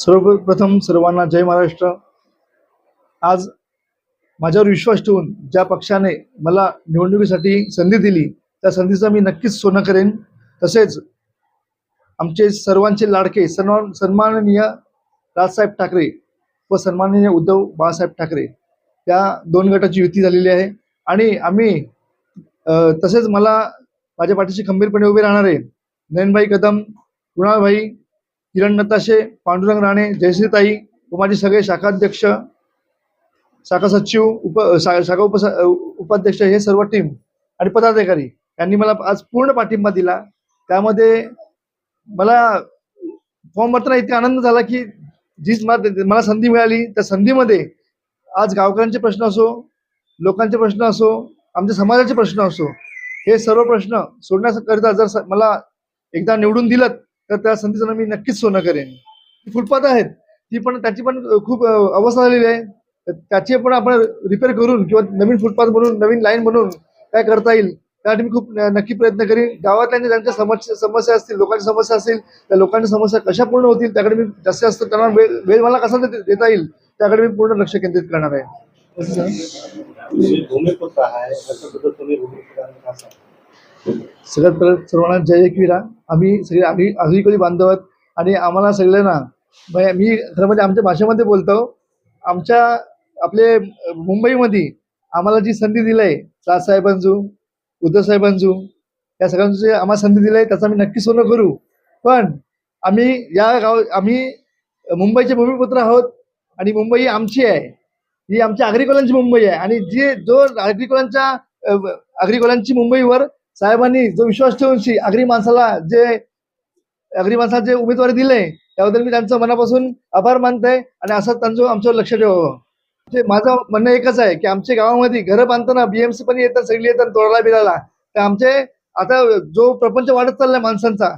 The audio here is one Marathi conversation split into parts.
सर्वप्रथम सर्वांना जय महाराष्ट्र। आज माझ्यावर विश्वास ठेवून ज्या पक्षाने मला निवडणुकीसाठी संधी दिली त्या संधीचा मी नक्कीच सोनं करेन। तसेच आमचे सर्वांचे लाडके सन्माननीय राजसाहेब ठाकरे व सन्माननीय उद्धव बाळासाहेब ठाकरे या दोन गटाची युती झालेली आहे आणि आम्ही तसेच मला माझ्या पाठीशी खंबीरपणे उभे राहणारे नयनभाई कदम, कुणालभाई, किरण नताशे, पांडुरंग राणे, जयश्रीताई व माझे सगळे शाखाध्यक्ष, शाखा सचिव, शाखा उपाध्यक्ष हे सर्व टीम आणि पदाधिकारी यांनी मला आज पूर्ण पाठिंबा दिला। त्यामध्ये मला फॉर्म भरताना इतका आनंद झाला की जी मला संधी मिळाली त्या संधीमध्ये आज गावकऱ्यांचे प्रश्न असो, लोकांचे प्रश्न असो, आमच्या समाजाचे प्रश्न असो, हे सर्व प्रश्न सोडण्याकरिता जर मला एकदा निवडून दिलं तर त्या संधीचं मी नक्कीच सोनं करेन। फुटपाथ आहेत त्याची पण खूप अवस्था झालेली आहे, त्याची पण आपण रिपेअर करून किंवा नवीन फुटपाथ बनवून नवीन लाईन बनवून काय करता येईल त्यासाठी मी खूप नक्की प्रयत्न करेन। गावातल्या ज्यांच्या समस्या असतील, लोकांच्या समस्या असतील, त्या लोकांच्या समस्या कशा पूर्ण होतील त्याकडे मी जास्तीत जास्त त्यांना वेळ मला कसा देता येईल त्याकडे मी पूर्ण लक्ष केंद्रित करणार आहे। सगळ्यात सर्वांना जय एकविरा। आम्ही सगळे आगरी बांधव आहोत आणि आम्हाला सगळ्यांना मी खरं म्हणजे आमच्या भाषेमध्ये बोलतो, आपले मुंबईमध्ये आम्हाला जी संधी दिली आहे राजसाहेबांजू, उद्धव साहेबांजू, या सगळ्यांची आम्हाला संधी दिली आहे त्याचा आम्ही नक्की सोनं करू। पण आम्ही मुंबईचे भूमिपुत्र आहोत आणि मुंबई आमची आहे, ही आमच्या आगरीकोलांची मुंबई आहे आणि जो आगरीकोलांची मुंबईवर साहेबांनी जो विश्वास ठेवून आगरी माणसाला जे उमेदवारी दिले त्याबद्दल मी त्यांचं मनापासून आभार मानतोय आणि असं त्यांचं आमच्यावर लक्ष ठेवावं। माझं म्हणणं एकच आहे की आमच्या गावामध्ये घरं बांधताना बीएमसी पण येतात, सगळी येतात तोडायला बिरायला, तर आमचे आता जो प्रपंच वाढत चाललाय माणसांचा,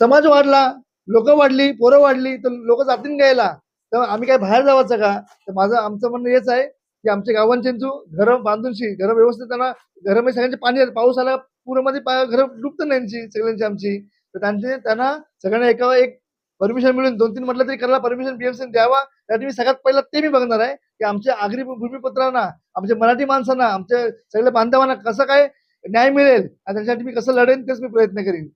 समाज वाढला, लोक वाढली, पोरं वाढली, तर लोक जातील घ्यायला, तर आम्ही काय बाहेर जावायचं का? तर आमचं म्हणणं हेच आहे की आमच्या गावांचे घरं बांधून घरं व्यवस्थित त्यांना घरामध्ये सगळ्यांचे पाणी पाऊस आला पुरामध्ये घरं डुबत नाही सगळ्यांची आमची, तर त्यांना सगळ्यांना एका एक परमिशन मिळून 2-3 म्हटलं तरी करायला परमिशन बीएमसी द्यावा। त्यासाठी मी सगळ्यात पहिला ते मी बघणार आहे की आमच्या आगरी भूमिपुत्रांना, आमच्या मराठी माणसांना, आमच्या सगळ्या बांधवांना कसं काय न्याय मिळेल आणि त्यासाठी मी कसं लढेन तेच मी प्रयत्न करीन।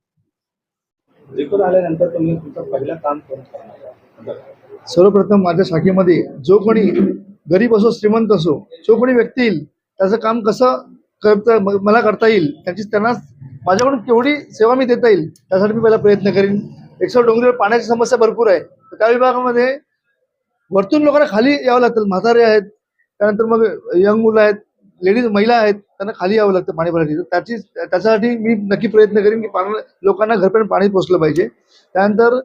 आल्यानंतर तुम्ही तुमचं पहिलं काम कोण करणार? सर्वप्रथम माझ्या शाखेमध्ये जो कोणी गरीब असो श्रीमंत असो, जो कोणी व्यक्ती येईल त्याचं काम कसं मला करता येईल, त्यांना माझ्याकडून केवढी सेवा मी देता येईल त्यासाठी मी पहिला प्रयत्न करीन। 100 डोंगरीवर पाण्याची समस्या भरपूर आहे, तर त्या विभागामध्ये वरतून लोकांना खाली यावं लागतं, म्हातारे आहेत, त्यानंतर मग यंग मुलं आहेत, लेडीज महिला आहेत, त्यांना खाली यावं लागतं पाणी भरायची, त्याच्यासाठी मी नक्की प्रयत्न करीन की लोकांना घरपर्यंत पाणी पोहोचलं पाहिजे। त्यानंतर